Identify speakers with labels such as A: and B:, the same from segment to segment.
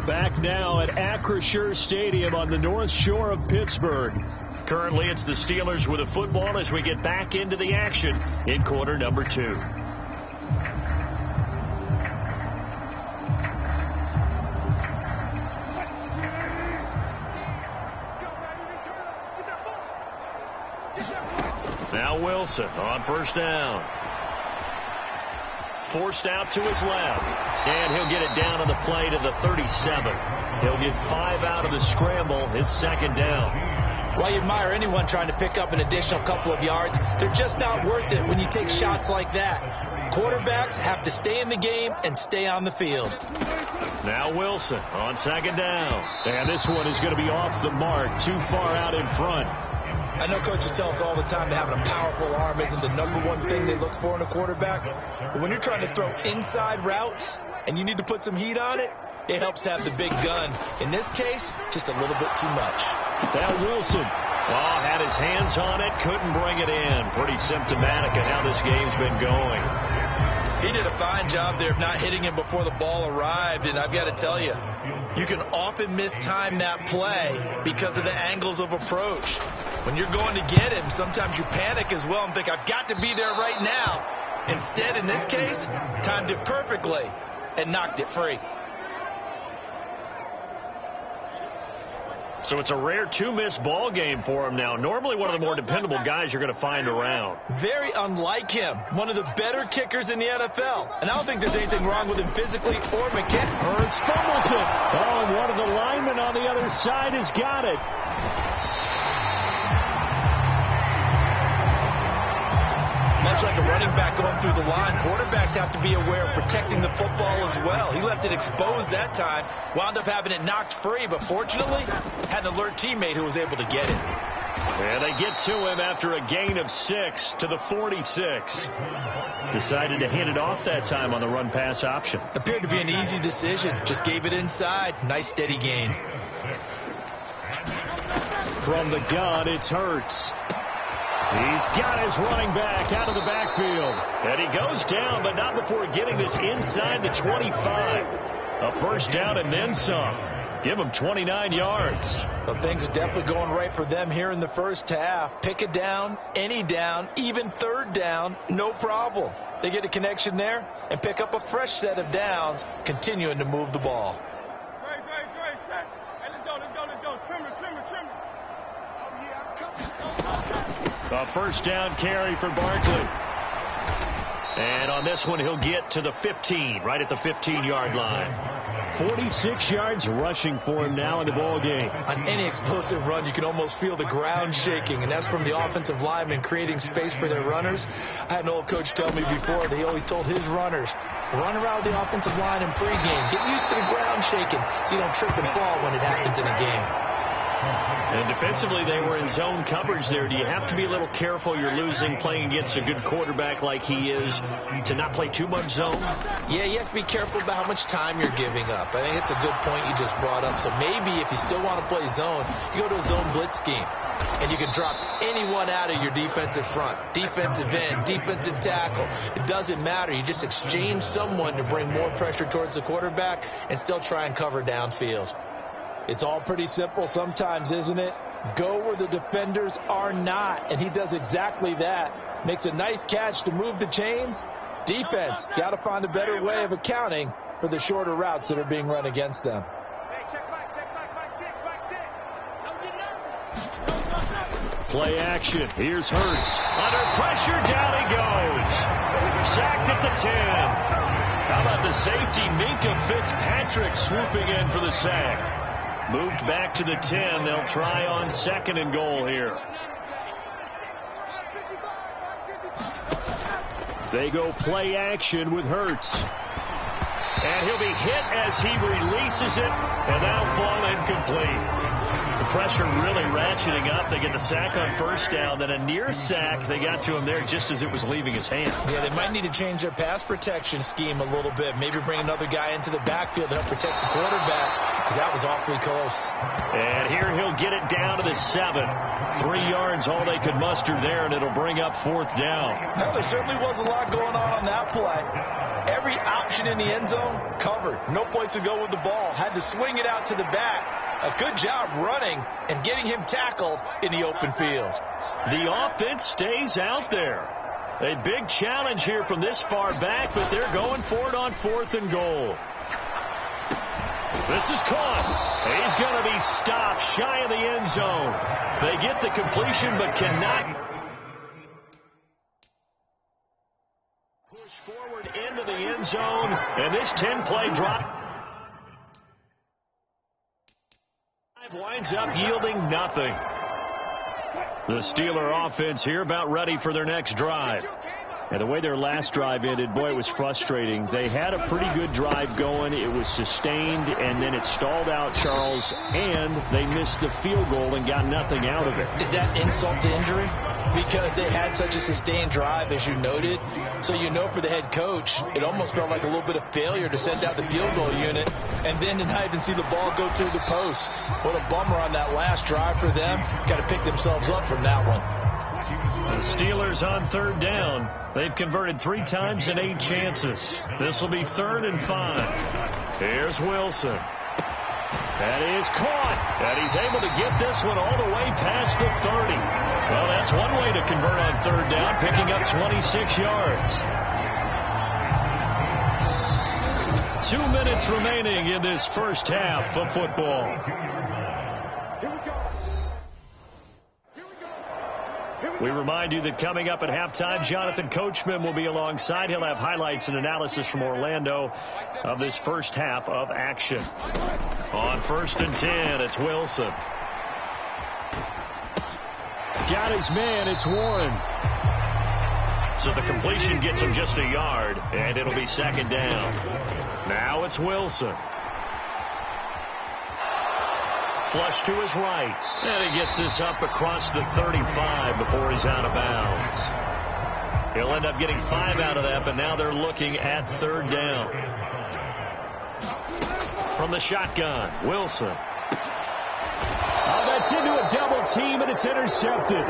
A: Back now at Acrisure Stadium on the North Shore of Pittsburgh. Currently, it's the Steelers with the football as we get back into the action in quarter number 2. Now Wilson on first down. Forced out to his left. And he'll get it down on the play to the 37. He'll get 5 out of the scramble. It's second down.
B: Well, you admire anyone trying to pick up an additional couple of yards. They're just not worth it when you take shots like that. Quarterbacks have to stay in the game and stay on the field.
A: Now Wilson on second down. And this one is going to be off the mark, too far out in front.
B: I know coaches tell us all the time that having a powerful arm isn't the number one thing they look for in a quarterback. But when you're trying to throw inside routes and you need to put some heat on it, it helps have the big gun. In this case, just a little bit too much.
A: Now Wilson had his hands on it, couldn't bring it in. Pretty symptomatic of how this game's been going.
B: He did a fine job there of not hitting him before the ball arrived, and I've got to tell you, you can often mistime that play because of the angles of approach. When you're going to get him, sometimes you panic as well and think, I've got to be there right now. Instead, in this case, timed it perfectly and knocked it free.
A: So it's a rare 2-miss ball game for him now. Normally one of the more dependable guys you're going to find around.
B: Very unlike him. One of the better kickers in the NFL. And I don't think there's anything wrong with him physically or mechanically.
A: Hurts fumbles it. Oh, and one of the linemen on the other side has got it.
B: Much like a running back going through the line, quarterbacks have to be aware of protecting the football as well. He left it exposed that time, wound up having it knocked free, but fortunately had an alert teammate who was able to get it.
A: And they get to him after a gain of 6 to the 46. Decided to hand it off that time on the run-pass option.
B: Appeared to be an easy decision. Just gave it inside. Nice steady gain.
A: From the gun, it's Hurts. He's got his running back out of the backfield. And he goes down, but not before getting this inside the 25. A first down and then some. Give him 29 yards.
B: Well, things are definitely going right for them here in the first half. Pick a down, any down, even third down, no problem. They get a connection there and pick up a fresh set of downs, continuing to move the ball.
C: Great. Hey, let's go. Trimmer. Oh,
A: yeah, a first down carry for Barkley. And on this one, he'll get to the 15, right at the 15-yard line. 46 yards rushing for him now in the ball game.
B: On any explosive run, you can almost feel the ground shaking, and that's from the offensive linemen creating space for their runners. I had an old coach tell me before that he always told his runners, run around the offensive line in pregame. Get used to the ground shaking so you don't trip and fall when it happens in a game.
A: And defensively, they were in zone coverage there. Do you have to be a little careful? You're losing playing against a good quarterback like he is to not play too much zone?
B: Yeah, you have to be careful about how much time you're giving up. I think it's a good point you just brought up. So maybe if you still want to play zone, you go to a zone blitz scheme. And you can drop anyone out of your defensive front. Defensive end, defensive tackle. It doesn't matter. You just exchange someone to bring more pressure towards the quarterback and still try and cover downfield. It's all pretty simple sometimes, isn't it? Go where the defenders are not, and he does exactly that. Makes a nice catch to move the chains. Defense, got to find a better way of accounting for the shorter routes that are being run against them.
C: Hey, check back six. Don't get nervous.
A: Play action. Here's Hurts. Under pressure, down he goes. Sacked at the 10. How about the safety, Minkah Fitzpatrick, swooping in for the sack? Moved back to the 10. They'll try on 2nd and goal here. They go play action with Hurts. And he'll be hit as he releases it, and that'll fall incomplete. The pressure really ratcheting up. They get the sack on 1st down, then a near sack. They got to him there just as it was leaving his hand.
B: Yeah, they might need to change their pass protection scheme a little bit. Maybe bring another guy into the backfield to help protect the quarterback, because that was awfully close.
A: And here he'll get it down to the 7. 3 yards, all they could muster there, and it'll bring up 4th down.
B: Now, there certainly was a lot going on that play. Every option in the end zone covered. No place to go with the ball. Had to swing it out to the back. A good job running and getting him tackled in the open field.
A: The offense stays out there. A big challenge here from this far back, but they're going for it on 4th and goal. This is caught. He's going to be stopped shy of the end zone. They get the completion but cannot push forward into the end zone. And this 10-play drive winds up yielding nothing. The Steeler offense here about ready for their next drive. And the way their last drive ended, boy, it was frustrating. They had a pretty good drive going. It was sustained, and then it stalled out, Charles, and they missed the field goal and got nothing out of it.
B: Is that insult to injury? Because they had such a sustained drive, as you noted. So you know for the head coach, it almost felt like a little bit of failure to send out the field goal unit and then to not even see the ball go through the post. What a bummer on that last drive for them. Got to pick themselves up from that one.
A: The Steelers on 3rd down. They've converted 3 times in 8 chances. This will be 3rd and 5. Here's Wilson. That is caught. And he's able to get this one all the way past the 30. Well, that's one way to convert on 3rd down, picking up 26 yards. 2 minutes remaining in this first half of football. We remind you that coming up at halftime, Jonathan Coachman will be alongside. He'll have highlights and analysis from Orlando of this first half of action. On 1st and 10, it's Wilson. Got his man, it's Warren. So the completion gets him just a yard, and it'll be 2nd down. Now it's Wilson. Flush to his right. And he gets this up across the 35 before he's out of bounds. He'll end up getting 5 out of that, but now they're looking at 3rd down. From the shotgun, Wilson. Oh, that's into a double team, and it's intercepted.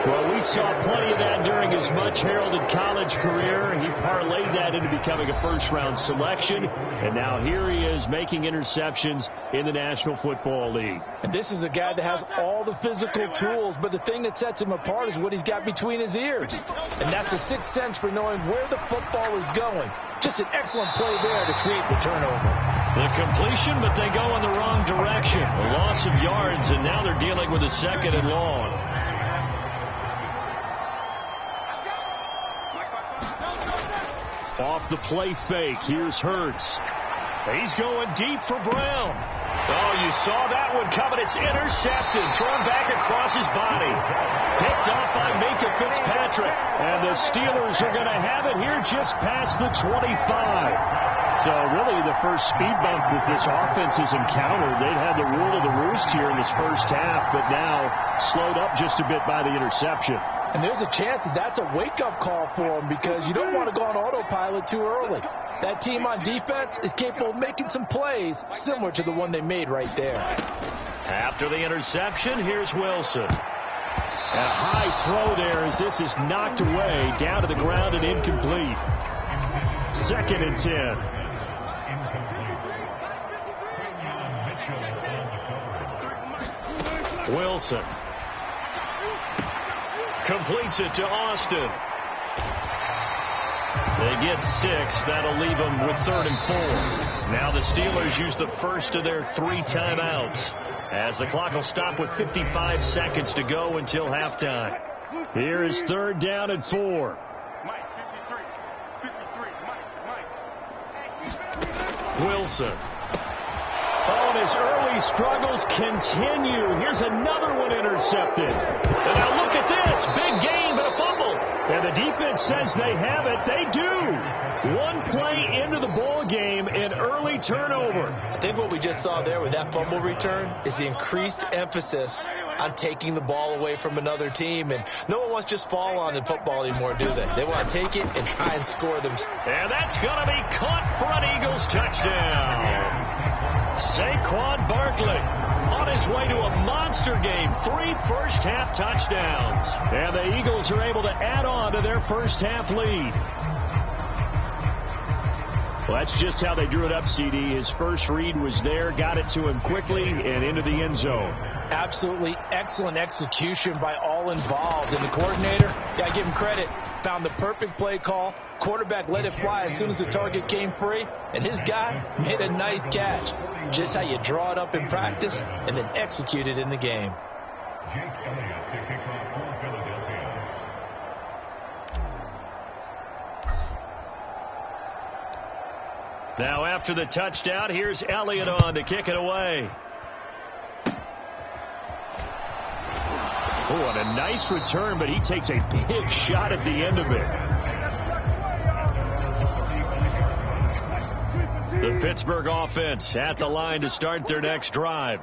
A: Well, we saw plenty of that during his much-heralded college career. He parlayed that into becoming a first-round selection, and now here he is making interceptions in the National Football League.
B: And this is a guy that has all the physical tools, but the thing that sets him apart is what he's got between his ears. And that's the 6th sense for knowing where the football is going. Just an excellent play there to create the turnover.
A: The completion, but they go in the wrong direction. A loss of yards, and now they're dealing with a 2nd and long. Off the play fake, here's Hurts. He's going deep for Brown. Oh, you saw that one coming. It's intercepted, thrown back across his body. Picked off by Minkah Fitzpatrick. And the Steelers are going to have it here just past the 25. So really the first speed bump that this offense has encountered. They've had the rule of the roost here in this first half, but now slowed up just a bit by the interception.
B: And there's a chance that that's a wake-up call for them, because you don't want to go on autopilot too early. That team on defense is capable of making some plays similar to the one they made right there.
A: After the interception, here's Wilson. A high throw there as this is knocked away, down to the ground and incomplete. 2nd and 10. Wilson completes it to Austin. They get 6. That'll leave them with 3rd and 4. Now the Steelers use the first of their 3 timeouts, as the clock will stop with 55 seconds to go until halftime. Here is 3rd down and 4. Wilson. And his early struggles continue. Here's another one intercepted. And now look at this. Big gain, but a fumble. And the defense says they have it. They do. One play into the ball game, an early turnover.
B: I think what we just saw there with that fumble return is the increased emphasis on taking the ball away from another team. And no one wants to just fall on in football anymore, do they? They want to take it and try and score them.
A: And that's going to be caught for an Eagles touchdown. Saquon Barkley on his way to a monster game. 3 first-half touchdowns. And the Eagles are able to add on to their first-half lead. Well, that's just how they drew it up, CD. His first read was there, got it to him quickly, and into the end zone.
B: Absolutely excellent execution by all involved. And the coordinator, got to give him credit, found the perfect play call. Quarterback let it fly as soon as the target came free, and his guy made a nice catch. Just how you draw it up in practice and then execute it in the game.
D: Jake Elliott to kick off for Philadelphia.
A: Now after the touchdown, here's Elliott on to kick it away. Oh, and a nice return, but he takes a big shot at the end of it. The Pittsburgh offense at the line to start their next drive.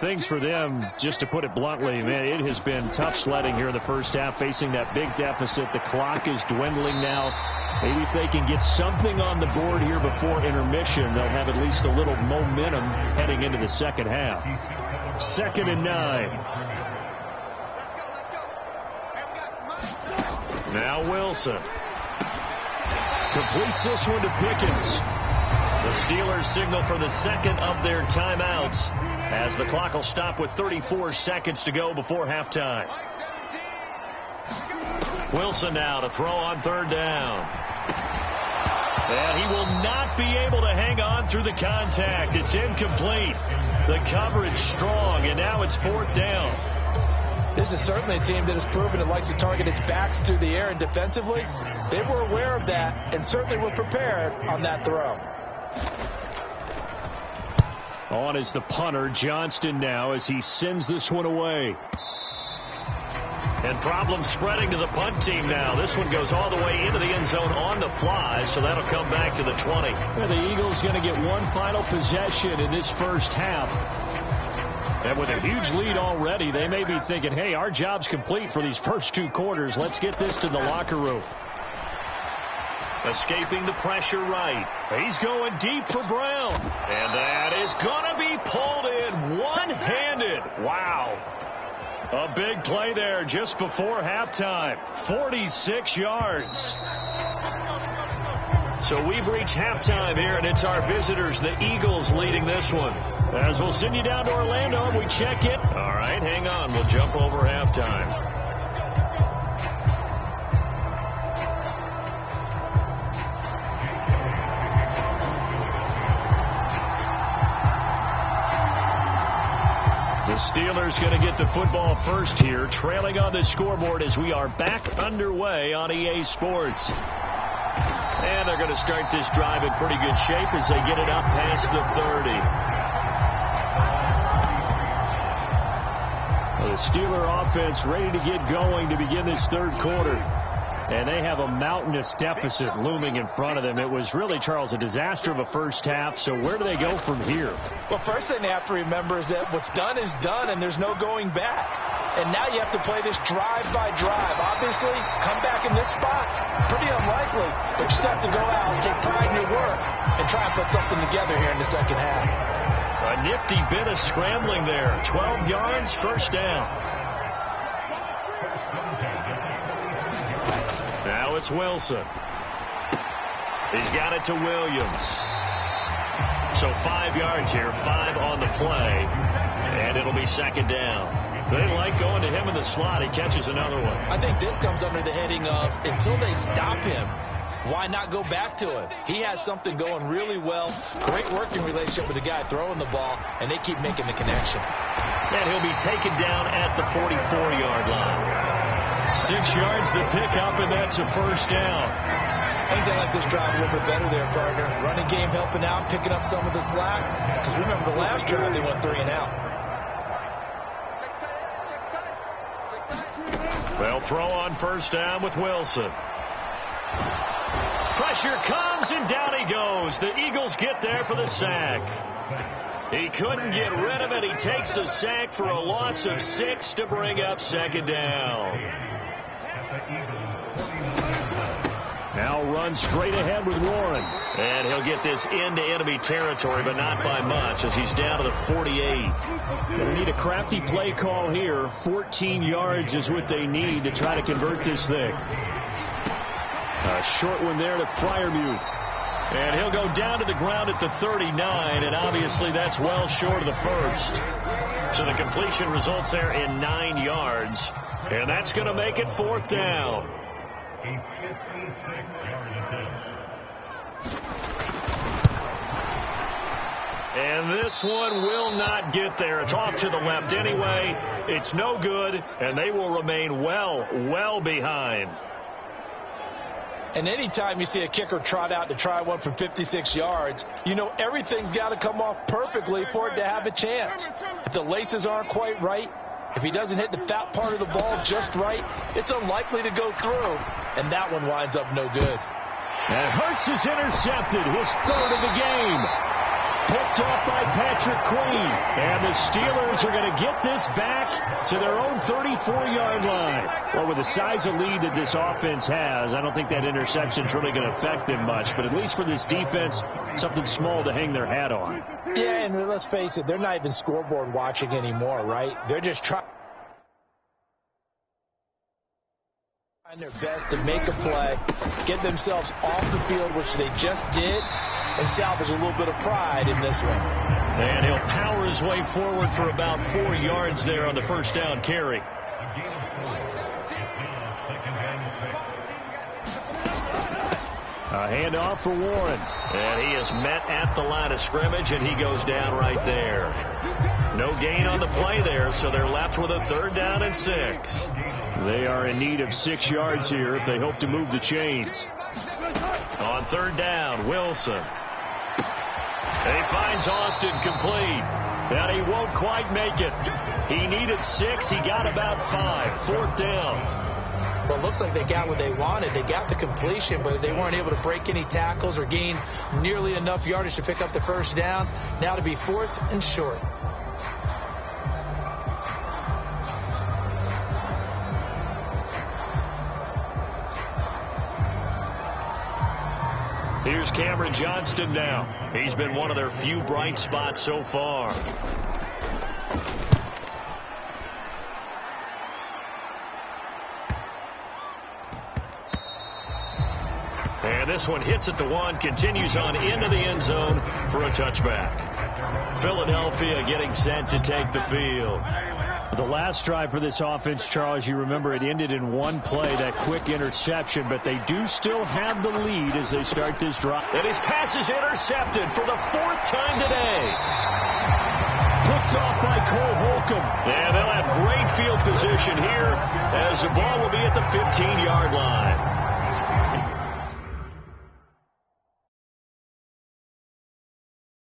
A: Things for them, just to put it bluntly, man, it has been tough sledding here in the first half, facing that big deficit. The clock is dwindling now. Maybe if they can get something on the board here before intermission, they'll have at least a little momentum heading into the second half. 2nd and 9. Now Wilson completes this one to Pickens. The Steelers signal for the second of their timeouts as the clock will stop with 34 seconds to go before halftime. Wilson now to throw on 3rd down. And he will not be able to hang on through the contact. It's incomplete. The coverage strong, and now it's 4th down.
B: This is certainly a team that has proven it likes to target its backs through the air, and defensively, they were aware of that and certainly were prepared on that throw.
A: On is the punter, Johnston, now as he sends this one away. And problems spreading to the punt team now. This one goes all the way into the end zone on the fly, so that'll come back to the 20. And the Eagles going to get one final possession in this first half. And with a huge lead already, they may be thinking, hey, our job's complete for these first 2 quarters. Let's get this to the locker room. Escaping the pressure right. He's going deep for Brown. And that is going to be pulled in one-handed. Wow. A big play there just before halftime. 46 yards. So we've reached halftime here, and it's our visitors, the Eagles, leading this one. As we'll send you down to Orlando and we check it. All right, hang on. We'll jump over halftime. The Steelers going to get the football first here, trailing on the scoreboard as we are back underway on EA Sports. And they're going to start this drive in pretty good shape as they get it up past the 30. The Steeler offense ready to get going to begin this 3rd quarter. And they have a mountainous deficit looming in front of them. It was really, Charles, a disaster of a first half. So where do they go from here?
B: Well, first thing they have to remember is that what's done is done, and there's no going back. And now you have to play this drive by drive. Obviously, come back in this spot, pretty unlikely. But you just have to go out, take pride in your work, and try and put something together here in the second half.
A: A nifty bit of scrambling there. 12 yards, first down. Now it's Wilson. He's got it to Williams. So 5 yards here, 5 on the play, and it'll be 2nd down. They like going to him in the slot. He catches another one.
B: I think this comes under the heading of until they stop him, why not go back to him? He has something going really well, great working relationship with the guy throwing the ball, and they keep making the connection.
A: And he'll be taken down at the 44-yard line. 6 yards to pick up, and that's a first down.
B: I think they like this drive a little bit better there, partner. Running game helping out, picking up some of the slack. Because remember, the last drive they went 3 and out.
A: They'll throw on first down with Wilson. Pressure comes, and down he goes. The Eagles get there for the sack. He couldn't get rid of it. He takes a sack for a loss of 6 to bring up second down. Now runs straight ahead with Warren. And he'll get this into enemy territory, but not by much, as he's down to the 48. They need a crafty play call here. 14 yards is what they need to try to convert this thing. A short one there to Freiermuth. And he'll go down to the ground at the 39, and obviously that's well short of the first. So the completion results there in 9 yards, and that's going to make it 4th down. And this one will not get there. It's off to the left anyway. It's no good, and they will remain well behind.
B: And anytime you see a kicker trot out to try one from 56 yards, you know everything's got to come off perfectly for it to have a chance. If the laces aren't quite right, if he doesn't hit the fat part of the ball just right, it's unlikely to go through. And that one winds up no good.
A: And Hurts is intercepted, his 3rd of the game. Picked off by Patrick Queen. And the Steelers are going to get this back to their own 34-yard line. Well, with the size of lead that this offense has, I don't think that interception is really going to affect them much. But at least for this defense, something small to hang their hat on.
B: Yeah, and let's face it, they're not even scoreboard watching anymore, right? They're just trying their best to make a play, get themselves off the field, which they just did, and salvage a little bit of pride in this one.
A: And he'll power his way forward for about 4 yards there on the first down carry. A handoff for Warren. And he is met at the line of scrimmage, and he goes down right there. No gain on the play there, so they're left with a 3rd down and 6. They are in need of 6 yards here if they hope to move the chains. On 3rd down, Wilson. He finds Austin complete. And he won't quite make it. He needed 6. He got about 5. 4th down.
B: Well, it looks like they got what they wanted. They got the completion, but they weren't able to break any tackles or gain nearly enough yardage to pick up the first down. Now to be 4th and short.
A: Here's Cameron Johnston now. He's been one of their few bright spots so far. And this one hits at the 1, continues on into the end zone for a touchback. Philadelphia getting set to take the field. The last drive for this offense, Charles, you remember it ended in one play, that quick interception, but they do still have the lead as they start this drive. And his pass is intercepted for the 4th time today. Picked off by Cole Holcomb. And they'll have great field position here as the ball will be at the 15-yard line.